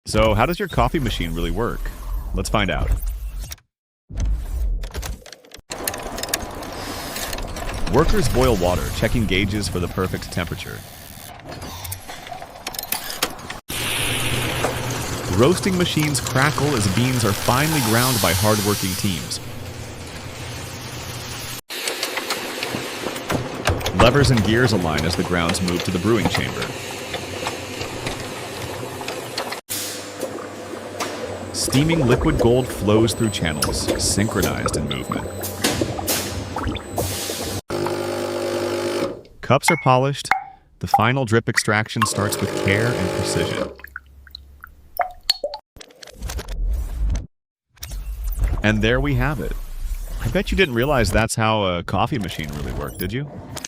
So, how does your coffee machine really work? Let's find out. Workers boil water, checking gauges for the perfect temperature. Roasting machines crackle as beans are finely ground by hard-working teams. Levers and gears align as the grounds move to the brewing chamber. Steaming liquid gold flows through channels, synchronized in movement. Cups are polished. The final drip extraction starts with care and precision. And there we have it. I bet you didn't realize that's how a coffee machine really worked, did you?